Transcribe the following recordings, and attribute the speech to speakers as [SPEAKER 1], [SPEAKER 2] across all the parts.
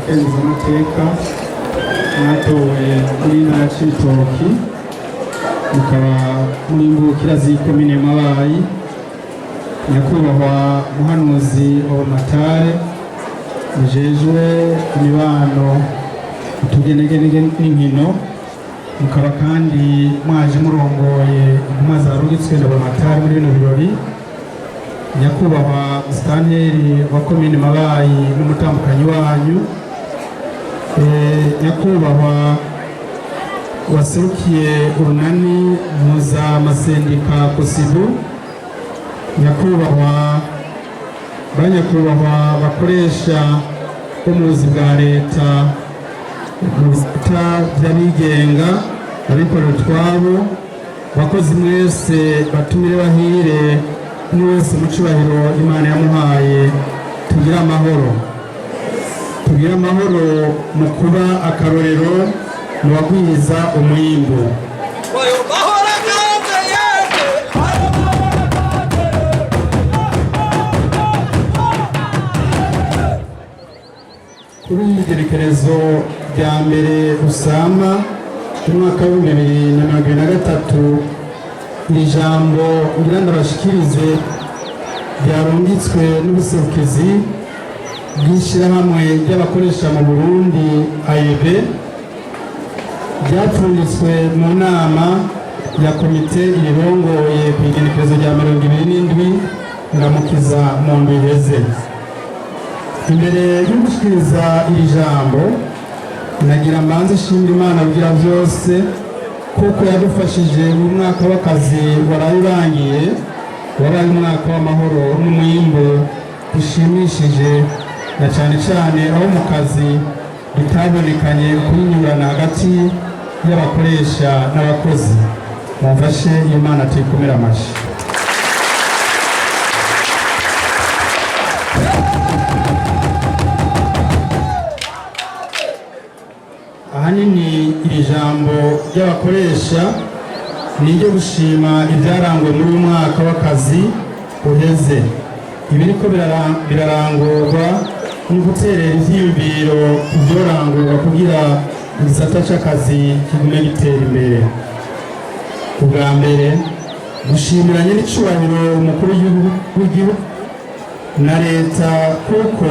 [SPEAKER 1] abakenguzamateka mwatowe muri ntara ya Cibitoki mukaba muri mbukira z'ikomine Mabayi, nyakubahwa muhanuzi w'amatare mujejwe imibano utugenegene n'inkino, mukaba kandi mwaje murongoye intumwa zarungitswe n'abamatari muri bino birori, nyakubahwa musitanteri wa komine Mabayi n'umutambukanyi wanyu, nyakubahwa waserukiye urunani mpuzamasendika kosibu, nyakubahwa banyakubahwa bakoresha ubuzi bwa leta mu bisata by'abigenga abikorera utwabo, abakozi mwese batumire bahire ni wese mu cubahiro Imana yamuhaye, tugira amahoro mu kuba akarorero mu bagwiza umwimbu. Kuri igerekerezo rya mbere Rusama umwaka wa 2023 iri jambo ngira ndabashikirize ryarungitswe n'ubuserukizi bw'ishirahamwe ry'abakoresha mu Burundi AEB, ryapfunditswe mu nama ya komite irirongoye ku igenekerezo rya 27 Ndamukiza mu ndwi iheze. Imbere yo gushikiriza iri jambo nagira mbanze shimira Imana kugira byose kuko yadufashije mu mwaka w'akazi warayirangiye, wabaye umwaka w'amahoro n'umwimbo ushimishije, na cyane cyane aho mu kazi bitabonekanye kuyinyurana hagati y'abakoresha n'abakozi. Mumfashe Imana tuyikomere amashyi. Ahanini iri jambo ry'abakoresha ni iryo gushima ibyarangwe muri uyu mwaka w'akazi uheze, ibiriko birarangurwa no guterera ivyiyumviro ibyorangurwa kugira igisata c'akazi kigume gitera imbere. Ubwa mbere gushimira nyir'icubahiro umukuru w'igihugu na leta kuko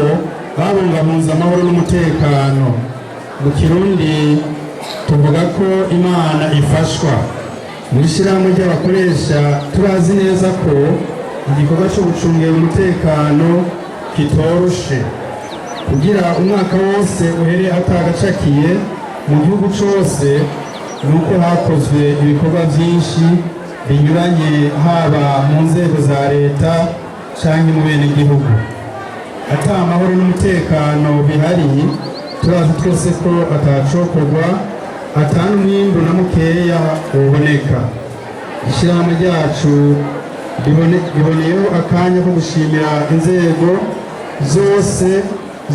[SPEAKER 1] babungabunze amahoro n'umutekano. Mu Kirundi tuvuga ko Imana ifashwa. Mu ishirahamwe ry'abakoresha turazi neza ko igikorwa cyo gucungira umutekano kitoroshe. Kugira umwaka wose uhere atagacakiye mu gihugu cose, nuko hakozwe ibikorwa byinshi binyuranye, haba mu nzego za leta canke mu bene igihugu. Ata amahoro n'umutekano bihari, turazi twese ko atacokorwa, atanu umwimbu na mukeya uboneka. Ishirahamwe ryacu riboneyeho akanya ko gushimira inzego zose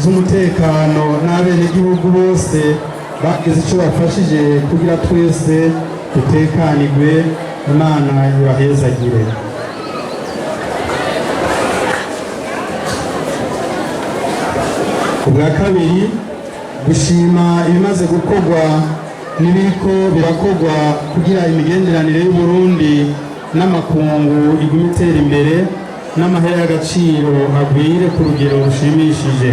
[SPEAKER 1] z'umutekano n'abenegihugu bose bagize icyo bafashije kugira twese dutekanirwe. Imana ibahezagire. Ubwa kabiri gushima ibimaze gukorwa n'ibiriko birakorwa kugira imigenderanire y'u Burundi n'amakungu igume itera imbere n'amahera y'agaciro agwire ku rugero rushimishije.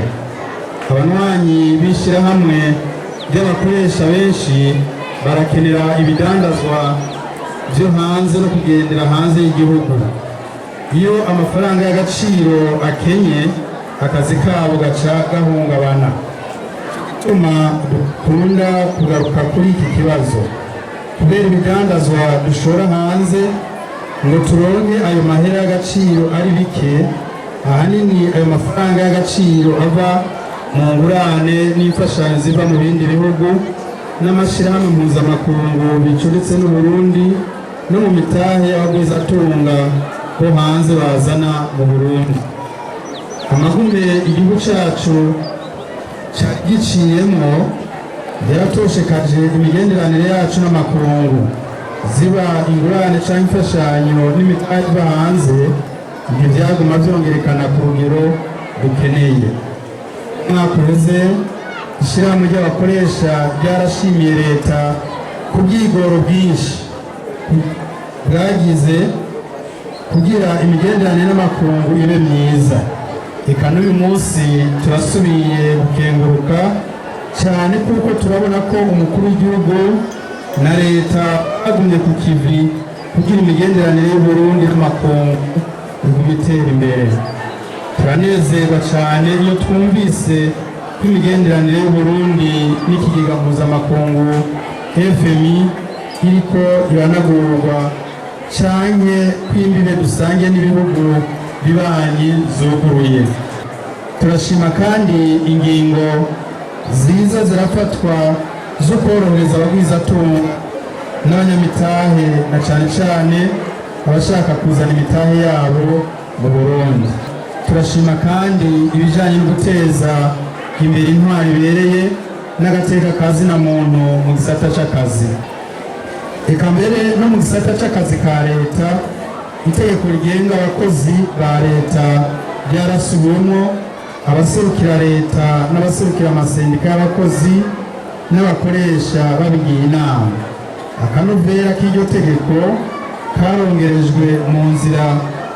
[SPEAKER 1] Abanywanyi b'ishirahamwe ry'abakoresha benshi barakenera ibidandazwa byo hanze no kugendera hanze y'igihugu. Iyo amafaranga y'agaciro akenye, akazi kabo gaca gahungabana. Tuma dukunda kugaruka kuri iki kibazo, kubera ibidandazwa dushora hanze ngo turonke ayo mahera y'agaciro ari bike. Ahanini ayo mafaranga y'agaciro ava mu ngurane n'imfashanyo ziva mu bindi bihugu n'amashirahamwe mpuzamakungu bicuritse n'u Burundi no mu mitahe y'abagwizatunga bo hanze bazana mu Burundi. Amagume igihugu cacu giciyemo yaratoshekaje imigenderanire yacu n'amakungu, ziba ingurane canke imfashanyo n'imitahe iva hanze, ntivyaguma vyongerekana ku rugero dukeneye. Umwaka uheze ishyirahamwe ry'abakoresha ryarashimiye leta ku bwigoro bwinshi bwagize kugira imigenderanire n'amakungu ibe myiza. Eka n'uyu munsi turasubiye gukenguruka cyane kuko turabona ko umukuru w'igihugu na leta bagumye ku kivi kugira imigenderanire y'Uburundi n'amakungu iguma itera imbere. Turanezerwa cyane iyo twumvise ko imigenderanire y'Uburundi n'ikigega mpuzamakungu FMI iriko iranagurwa canke kw'imbibe dusange n'ibihugu bibanyi zuguruye. Turashima kandi ingingo ziza zirafatwa zo korohereza abagwizatunga n'abanyamitahe na cane cane abashaka kuzana imitahe yabo mu Burundi. Turashima kandi ibijanye no guteza imbere intwari ibereye n'agateka kazina muntu mu gisata c'akazi. Eka mbere no mu gisata c'akazi ka leta, itegeko rigenga abakozi ba leta ryarasubiwemo, abaserukira leta n'abaserukira amasendika y'abakozi n'abakoresha babigiye inama. Akanovera k'iryo tegeko karongerejwe mu nzira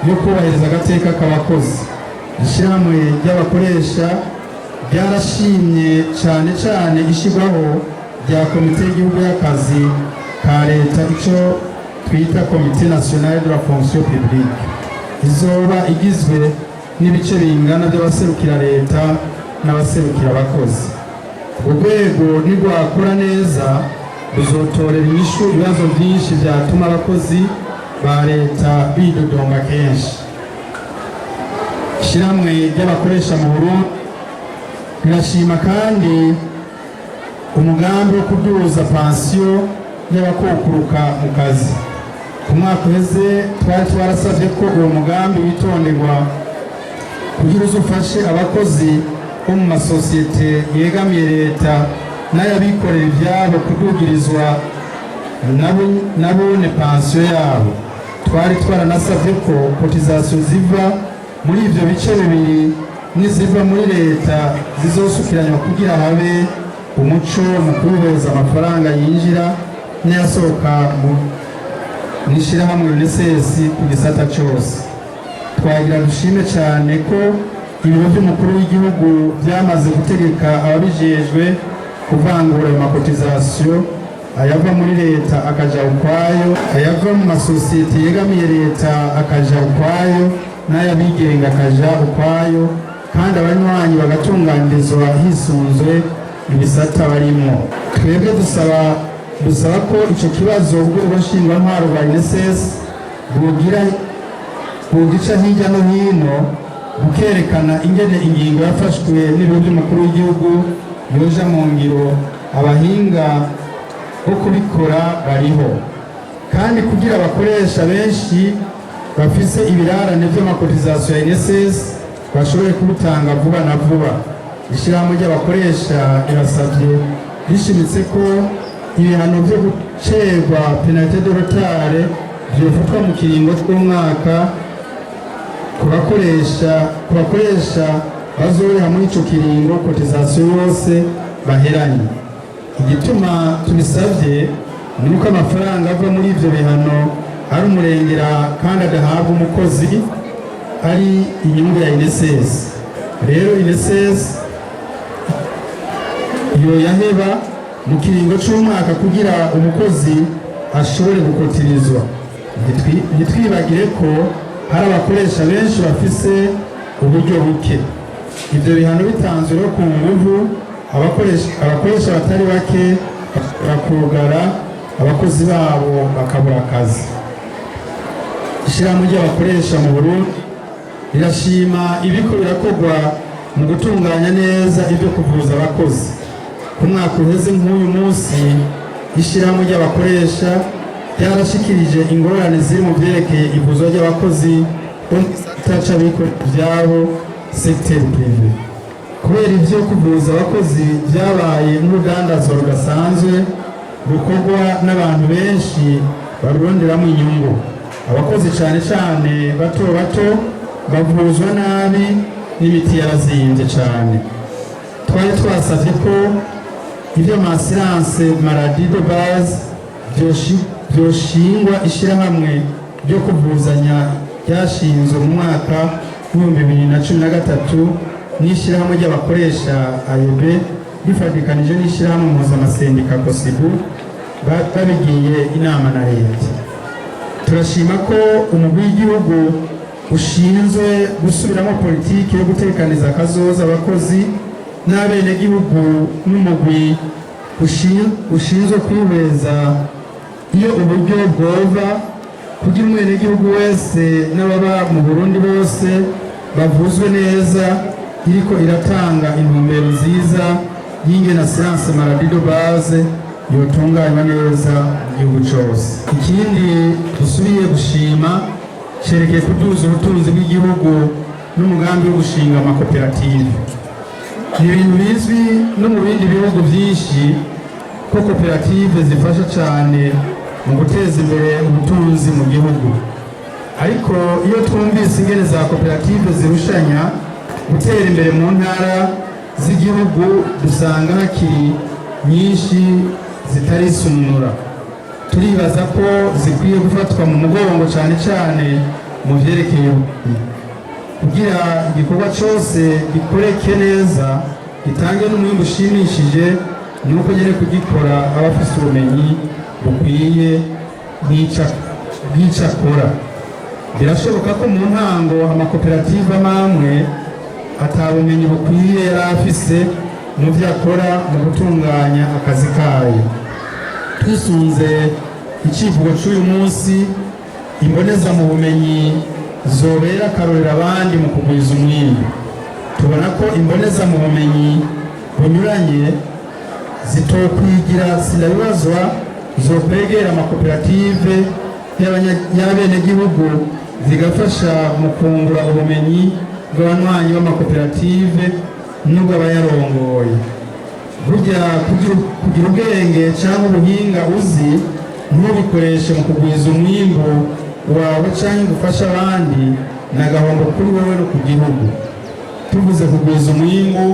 [SPEAKER 1] yo kubahiriza agateka k'abakozi. Ishyirahamwe ry'abakoresha ryarashimye cyane cyane ishyirwaho rya komite y'igihugu y'akazi ka leta, icyo twita komite nationale de la fonction publique, izoba igizwe n'ibice bingana by'abaserukira leta n'abaserukira abakozi. Urwego nirwakora neza ruzotorera inyishu ibibazo byinshi byatuma abakozi ba leta bidodomba kenshi. Ishyirahamwe ry'abakoresha mu Burundi rirashima kandi umugambi wo kuduza pansiyo y'abakukuruka mu kazi. Ku mwaka uheze twari twarasabye ko uwo mugambi witonderwa kugira uzufashe abakozi bo mu masosiyete yegamiye leta n'ayabikorera ibyabo kudugirizwa nabone pansiyo yabo. Twari twaranasabye ko kotizasiyo ziva muri ibyo bice bibiri n'iziva muri leta zizosukiranywa kugira habe umuco mu kubihuza amafaranga yinjira n'ayasohoka mu n'ishyirahamwe UNSS ku gisata cyose. Twagira dushime cyane ko ibiro by'umukuru w'igihugu byamaze gutegeka ababijejwe kuvangura ayo makotizasiyo, ayava muri leta akaja ukwayo, ayava mu masosiyete yegamiye leta akaja ukwayo, n'ayabigenga akaja ukwayo, kandi abanywanyi bagatunganirizwa hisunzwe ibisata barimo. Twebwe dusaba ko icyo kibazo urwego nshingwantwaro rwa UNSS bugica hirya no hino bukerekana ingene ingingo yafashwe n'ibiro by'umukuru w'igihugu yoja mu ngiro. Abahinga bo kubikora bariho, kandi kugira abakoresha benshi bafise ibirarane by'amakotizasiyo ya UNSS bashobore kubutanga vuba na vuba. Ishyirahamwe ry'abakoresha irasabye rishimitse ko ibihano byo gucerwa penalite de retard byofatwa mu kiringo cy'umwaka ku bakoresha bazoreha muri ico kiringo kotizasiyo yose baheranye. Igituma tubisabye ni uko amafaranga ava muri ivyo bihano ari umurengera kandi adahabwa umukozi, ari inyungu ya UNSS. Rero UNSS iyo yaheba mu kiringo cy'umwaka kugira umukozi ashobore gukotirizwa. Ntitwibagire ko hari abakoresha benshi bafise uburyo buke. Ibyo bihano bitanzwe no ku nguvu, abakoresha batari bake bakugara abakozi babo bakabura akazi. Ishyirahamwe ry'abakoresha mu Burundi rirashima ibiko birakorwa mu gutunganya neza ibyo kuvuza abakozi. Ku mwaka uheze nk'uyu munsi, ishyirahamwe ry'abakoresha ryarashikirije ingorane ziri mu byerekeye ivuzwa ry'abakozi bo mu gisata c'abikorera ivyabo secteur privé. Kubera ivyo kuvuza abakozi byabaye n'urudandazwa rudasanzwe rukorwa n'abantu benshi baruronderamo inyungu. Abakozi cyane cyane bato bavuzwa nabi n'imiti yarazimvye cyane. twari twasavye ko ivy'amasiranse maladie de base vyoshingwa ishirahamwe ryo kuvuzanya ryashinzwe mu mwaka w'ibihumbi 2013 n'ishirahamwe ry'abakoresha AEB rifatikanije n'ishirahamwe mpuzamasendica COSIBU babigiye inama na leta. Turashima ko umugwi w'igihugu ushinzwe gusubiramo politiki yo gutekaniza akazoza abakozi n'abenegihugu n'umugwi ushinzwe kwihweza iyo uburyo bwova kugira umwenegihugu wese n'ababa mu Burundi bose bavuzwe neza, iriko iratanga intumbero nziza y'ingene assurance maladie de base yotunganywa neza mu gihugu cose. Ikindi dusubiye gushima cerekeye kuduza ubutunzi bw'igihugu n'umugambi wo gushinga amakoperative. Ni ibintu bizwi no mu bindi bihugu vyinshi ko koperative zifasha cane mu guteza imbere ubutunzi mu gihugu, ariko iyo twumvise ingene za koperative zirushanya gutera imbere mu ntara z'igihugu dusanga hakiri nyinshi zitarisununura. Turibaza ko zikwiye gufatwa mu mugongo cane cane mu vyerekeye kugira igikorwa cose gikoreke neza gitange n'umwimbu ushimishije, nuko nyene kugikora abafise ubumenyi bukwiye bw'icakora. Birashoboka ko mu ntango amakoperative amwe atabumenyi bukwiye yari afise mu vyo akora mu gutunganya akazi kayo. Twisunze icivugo c'uyu munsi, imboneza mu bumenyi zobera akarorero abandi mu kugwiza umwimbu. Tubona ko imboneza mu bumenyi bunyuranye zitokwigira sinabibazwa zokwegera amakoperative y'abenegihugu zigafasha mu kungura ubumenyi bw'abanywanyi b'amakoperative n'ubw'abayarongoye. Burya kugira ubwenge cyangwa ubuhinga uzi ntubikoreshe mu kugwiza umwimbu wawe cyangwa gufasha abandi na gahombo kuri wowe no ku gihugu. Tuvuze kugwiza umwimbu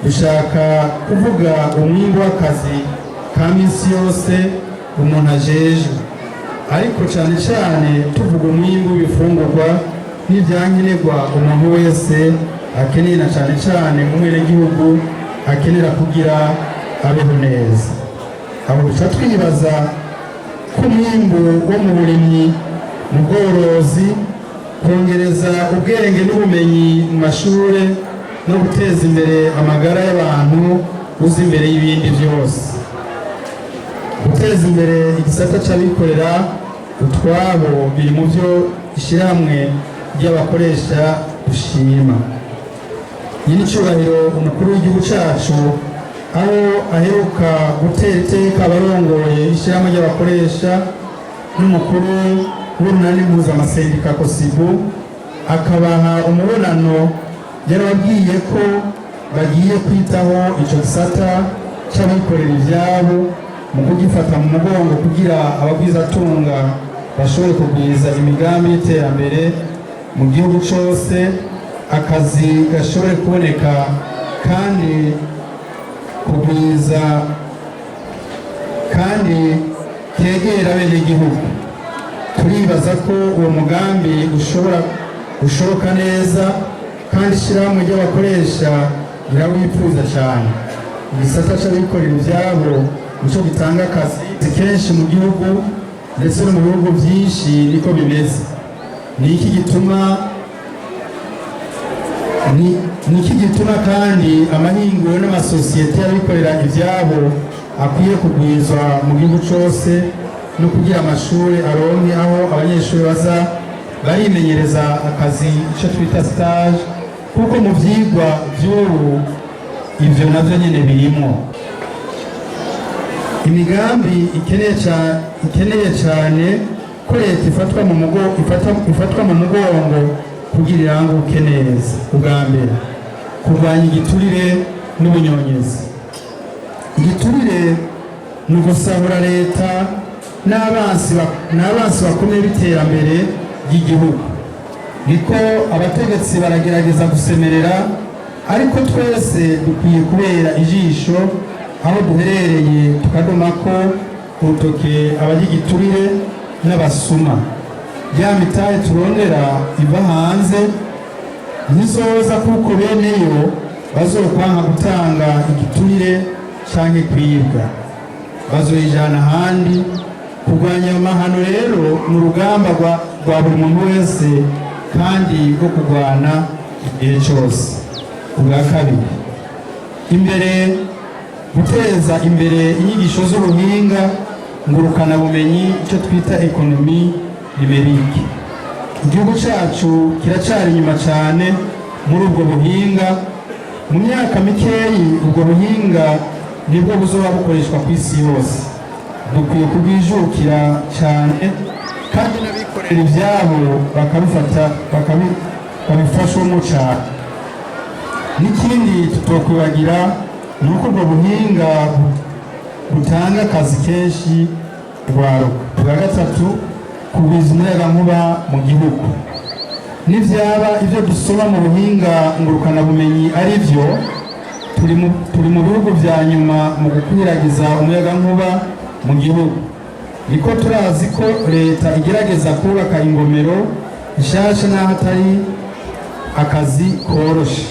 [SPEAKER 1] dushaka kuvuga umwimbu w'akazi ka minsi yose umuntu ajejwe, ariko cyane cyane tuvuga umwimbu w'ibifungurwa n'ivyankenerwa umuntu wese akeneye, na cyane cyane umwenegihugu akenera kugira abeho neza. Abo duca twibaza ko umwimbu wo mu burimyi, mu bworozi, kongereza ubwenge n'ubumenyi mu mashure no guteza imbere amagara y'abantu uzi imbere y'ibindi byose. Guteza imbere igisata c'abikorera utwabo biri mu byo ishirahamwe ry'abakoresha dushima. Nyir'icyubahiro umukuru w'igihugu cacu aho aheruka gutera iteka abarongoye ishirahamwe ry'abakoresha n'umukuru w'urunani mpuzamasendica COSIBU, akabaha umubonano yarababwiye ko bagiye kwitaho ico gisata c'abikorera ivyabo mu kugifata mu mugongo kugira abagwizatunga bashobore kugwiza imigambi y'iterambere mu gihugu cose, akazi gashobore kuboneka kandi kugwiza kandi kegera abenegihugu. Turibaza ko uwo mugambi ushoboka neza kandi ishirahamwe ry'abakoresha rirawifuza cyane. Igisata c'abikorera ivyabo nico gitanga akazi kenshi mu gihugu ndetse no mu bihugu byinshi niko bimeze. Niki gituma kandi amahinguro n'amasosiyete y'abikorera ivyabo akwiye kugwizwa mu gihugu cose no kugira amashuri aronke aho abanyeshuri baza barimenyereza akazi ico twita stage, kuko mu vyigwa vy'ubu ivyo navyo nyene birimo. Imigambi ikeneye cyane ko leta ifatwa mu mugongo kugira iranguke neza. Ubwa mbere, kurwanya igiturire n'ubunyonyezi. Igiturire ni ugusahura leta n'abansi bakomeye b'iterambere ry'igihugu. Niko abategetsi baragerageza gusemerera ariko twese dukwiye kubera ijisho aho duherereye tukadoma ko urutoke abagigiturire n'abasuma. Ya mitahe turondera iva hanze ntizoza kuko beneyo bazokwanka gutanga igiturire canke kwibwa, bazoyijana ahandi. Kurwanya amahano rero ni urugamba rwa buri muntu wese kandi rwo kurwana igihe cyose. Ubwa kabiri, guteza imbere inyigisho z'ubuhinga ngurukana bumenyi, icyo twita ekonomi nimerike. Igihugu cyacu kiracari inyuma cyane muri ubwo buhinga. Mu myaka mikeyi ubwo buhinga nibwo buzoba bukoreshwa ku isi yose. Dukwiye kubwijukira cyane kandi n'abikorera ibyabo bakabifashamo cyane. N'ikindi tutokwibagira ni uko ubwo buhinga butanga akazi kenshi rwaruka. Ubwa gatatu, kugwiza umuyagankuba mu gihugu. N'ivyaba ibyo dusoma mu buhinga ngurukanabumenyi ari byo, turi mu bihugu vya nyuma mu gukwiragiza umuyagankuba mu gihugu. Niko turazi ko leta igerageza kubaka ingomero nshasha n'aho atari akazi koroshe,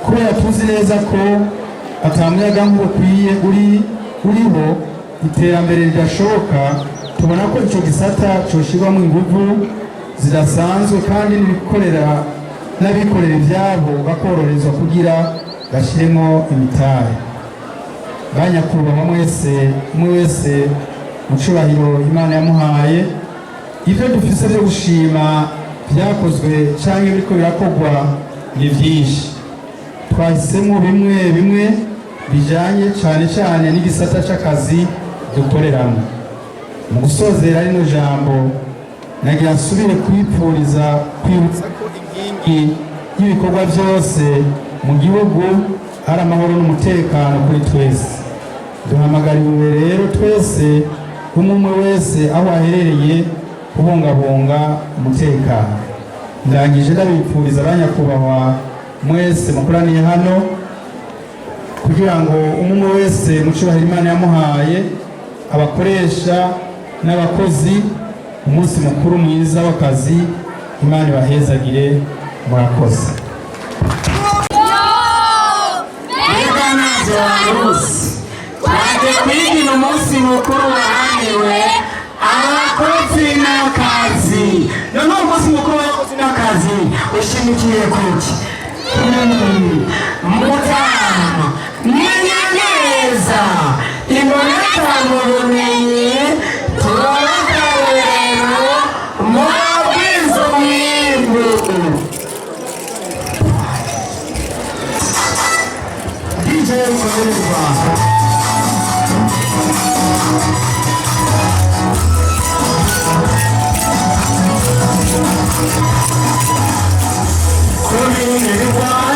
[SPEAKER 1] kubera tuzi neza ko atamuyagankuba ukwiye uriho iterambere ridashoboka. Tubona ko ico gisata coshirwamo inguvu zidasanzwe kandi n'abikorera ivyabo bakororezwa kugira bashiremo imitahe. Banyakubahwa umwe wese mu cubahiro Imana yamuhaye, ivyo dufise vyo gushima vyakozwe canke biriko birakorwa ni vyinshi. Twahisemo bimwe bijanye cane n'igisata c'akazi dukoreramo. Mu gusozera rino jambo nagira nsubire kwibutsa ko inkingi y'ibikorwa byose mu gihugu hari amahoro n'umutekano kuri twese. Duhamagariwe rero twese, umwe wese aho aherereye, kubungabunga umutekano. Ndangije ndabipfuriza abanyakubahwa mwese mukoraniye hano kugira ngo umwe wese mu cubahiro Imana yamuhaye, abakoresha n'abakozi, umunsi mukuru mwiza w'akazi. Imana ibahezagire, murakoze.
[SPEAKER 2] Twaje kwigira umunsi mukuru wahariwe abakozi n'akazi. None umunsi mukuru w'abakozi n'akazi ushimikiye kuki? Mutama menya neza imboneka mu bumenyi turabagarurero murabwiza umwimbu. DJ Mukorerwa Come